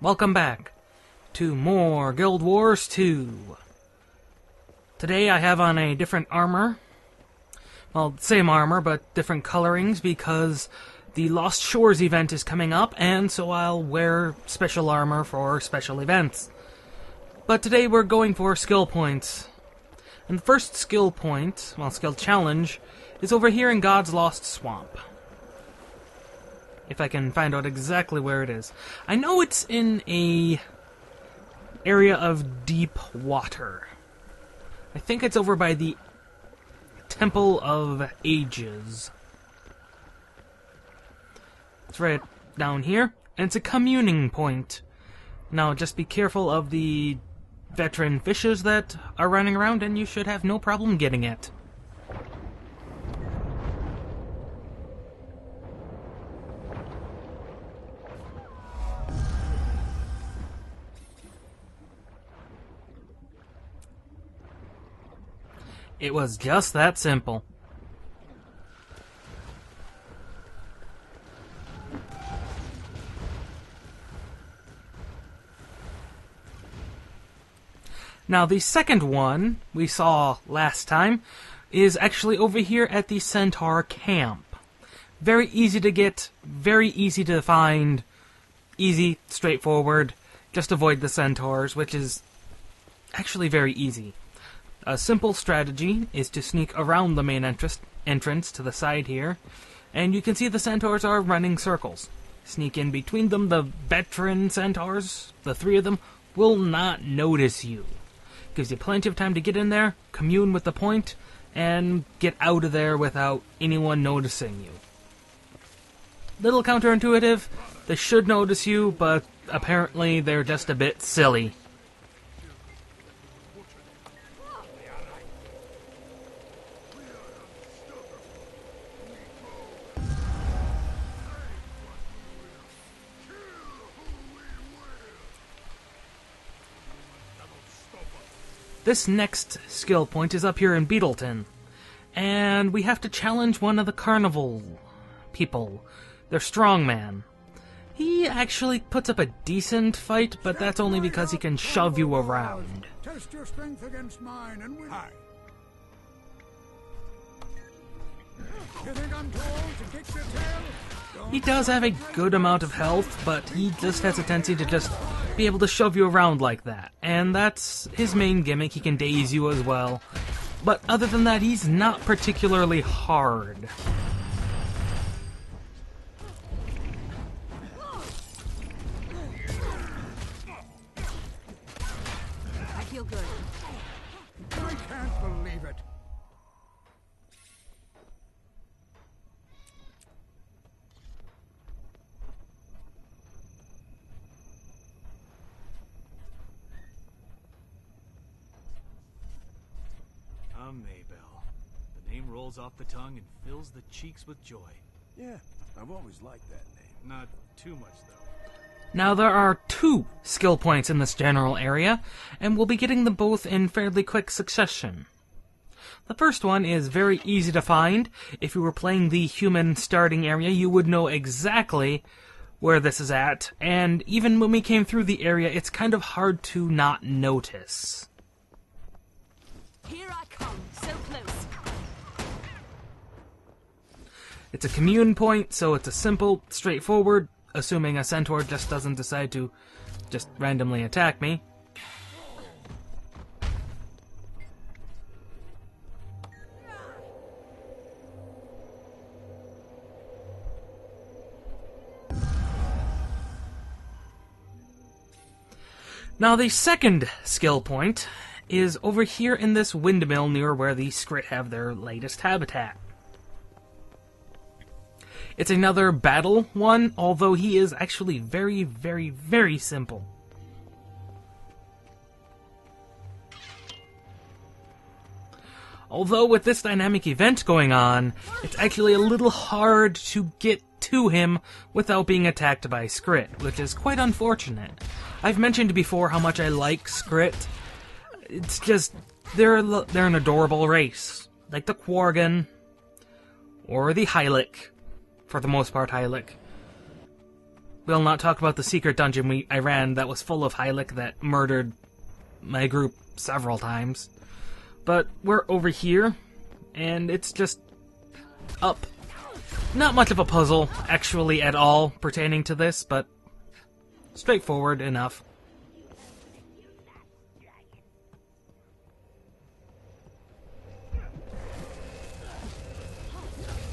welcome back to more Guild Wars 2. Today I have on a different armor. Well, same armor, but different colorings because the Lost Shores event is coming up, and so I'll wear special armor for special events. But today we're going for skill points. And the first skill point, well, skill challenge, is over here in God's Lost Swamp. If I can find out exactly where it is. I know it's in a area of deep water. I think it's over by the Temple of Ages. It's right down here, and it's a communing point. Now, just be careful of the veteran fishes that are running around, and you should have no problem getting it. It was just that simple. Now, the second one we saw last time is actually over here at the Centaur Camp. Very easy to get, very easy to find, easy, straightforward. Just avoid the Centaurs, which is actually very easy. A simple strategy is to sneak around the main entrance to the side here, and you can see the Centaurs are running circles. Sneak in between them. The veteran Centaurs, the three of them, will not notice you. Gives you plenty of time to get in there, commune with the point, and get out of there without anyone noticing you. Little counterintuitive, they should notice you, but apparently they're just a bit silly. This next skill point is up here in Beetleton, and we have to challenge one of the carnival people, their strongman. He actually puts up a decent fight, but that's only because he can shove you around. Test your strength against mine and win. You think I'm too old to kick your tail? He does have a good amount of health, but he just has a tendency to just be able to shove you around like that. And that's his main gimmick. He can daze you as well. But other than that, he's not particularly hard. I feel good. I can't believe it. Maybell. The name rolls off the tongue and fills the cheeks with joy. Yeah, I've always liked that name. Not too much, though. Now, there are 2 skill points in this general area, and we'll be getting them both in fairly quick succession. The first one is very easy to find. If you were playing the human starting area, you would know exactly where this is at, and even when we came through the area, it's kind of hard to not notice. Here I come, so close. It's a commune point, so it's a simple, straightforward, assuming a centaur just doesn't decide to just randomly attack me. Now, the second skill point is over here in this windmill near where the Chhk have their latest habitat. It's another battle one, although he is actually very, very, very simple. Although with this dynamic event going on, it's actually a little hard to get to him without being attacked by Chhk, which is quite unfortunate. I've mentioned before how much I like Chhk. It's just, they're an adorable race. Like the Quargan, or the Hylic, for the most part Hylic. we'll not talk about the secret dungeon I ran that was full of Hylic that murdered my group several times. But we're over here, and it's just up. Not much of a puzzle, actually, at all, pertaining to this, but straightforward enough.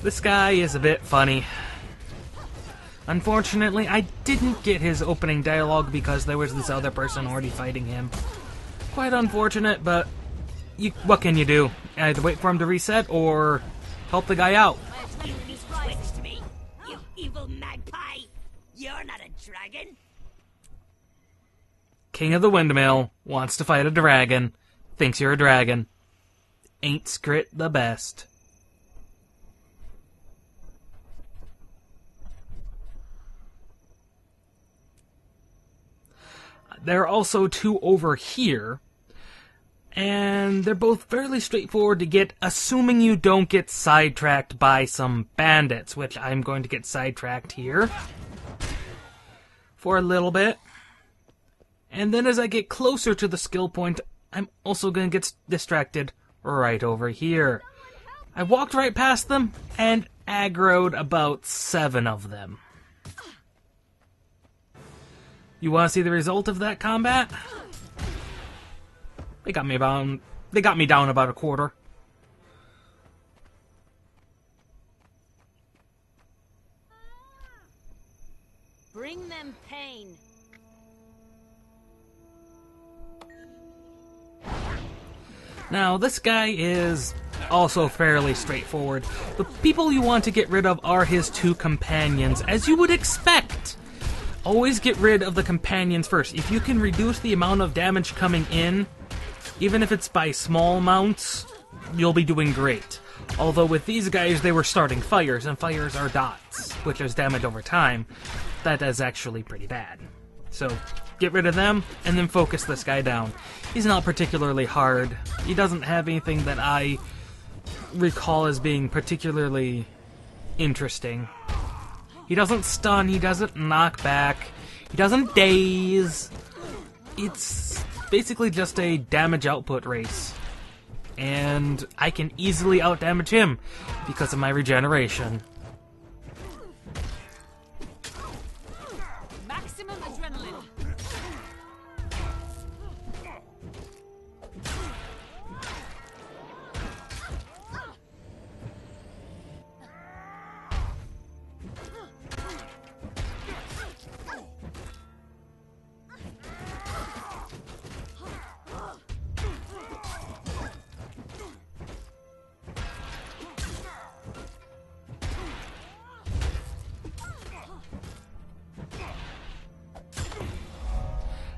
This guy is a bit funny. Unfortunately, I didn't get his opening dialogue because there was this other person already fighting him. Quite unfortunate, but what can you do? Either wait for him to reset or help the guy out. You switched to me, you evil magpie! You're not a dragon! King of the Windmill wants to fight a dragon. Thinks you're a dragon. Ain't Skrit the best. There are also two over here, and they're both fairly straightforward to get, assuming you don't get sidetracked by some bandits, which I'm going to get sidetracked here for a little bit. And then as I get closer to the skill point, I'm also going to get distracted right over here. I walked right past them and aggroed about 7 of them. You want to see the result of that combat? They got me down about a quarter. Bring them pain. Now, this guy is also fairly straightforward. The people you want to get rid of are his 2 companions, as you would expect. Always get rid of the companions first. If you can reduce the amount of damage coming in, even if it's by small amounts, you'll be doing great. Although with these guys, they were starting fires, and fires are dots, which is damage over time. That is actually pretty bad. So, get rid of them, and then focus this guy down. He's not particularly hard. He doesn't have anything that I recall as being particularly interesting. He doesn't stun, he doesn't knock back, he doesn't daze. It's basically just a damage output race. And I can easily outdamage him because of my regeneration. Maximum adrenaline.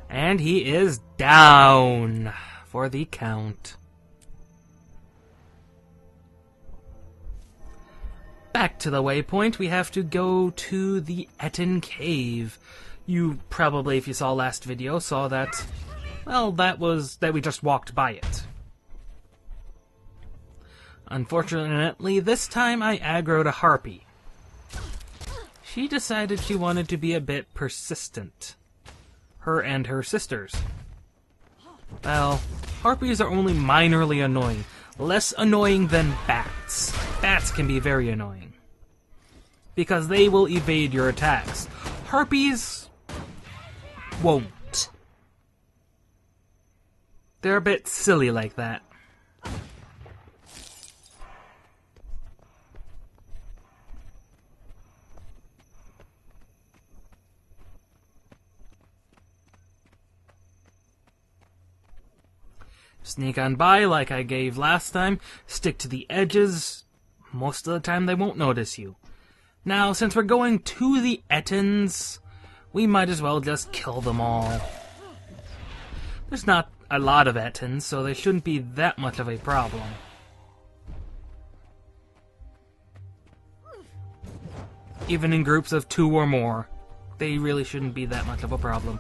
And he is down for the count. Back to the waypoint, we have to go to the Earthen Cave. You probably, if you saw last video, saw that, well, that we just walked by it. Unfortunately, this time I aggroed a harpy. She decided she wanted to be a bit persistent. Her and her sisters. Well, harpies are only minorly annoying. Less annoying than bats. Bats can be very annoying. Because they will evade your attacks. Harpies won't. They're a bit silly like that. Sneak on by like I gave last time. Stick to the edges. Most of the time they won't notice you. Now, since we're going to the Earthens, we might as well just kill them all. There's not a lot of Earthens, so they shouldn't be that much of a problem. Even in groups of 2 or more, they really shouldn't be that much of a problem.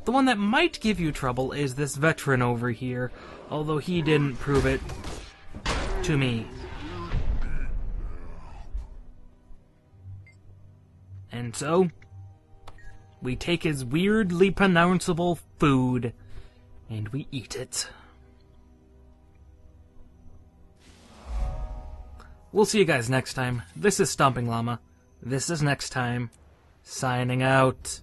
The one that might give you trouble is this veteran over here, although he didn't prove it to me. And so, we take his weirdly pronounceable food, and we eat it. We'll see you guys next time. This is Stomping Llama. This is Next Time. Signing out.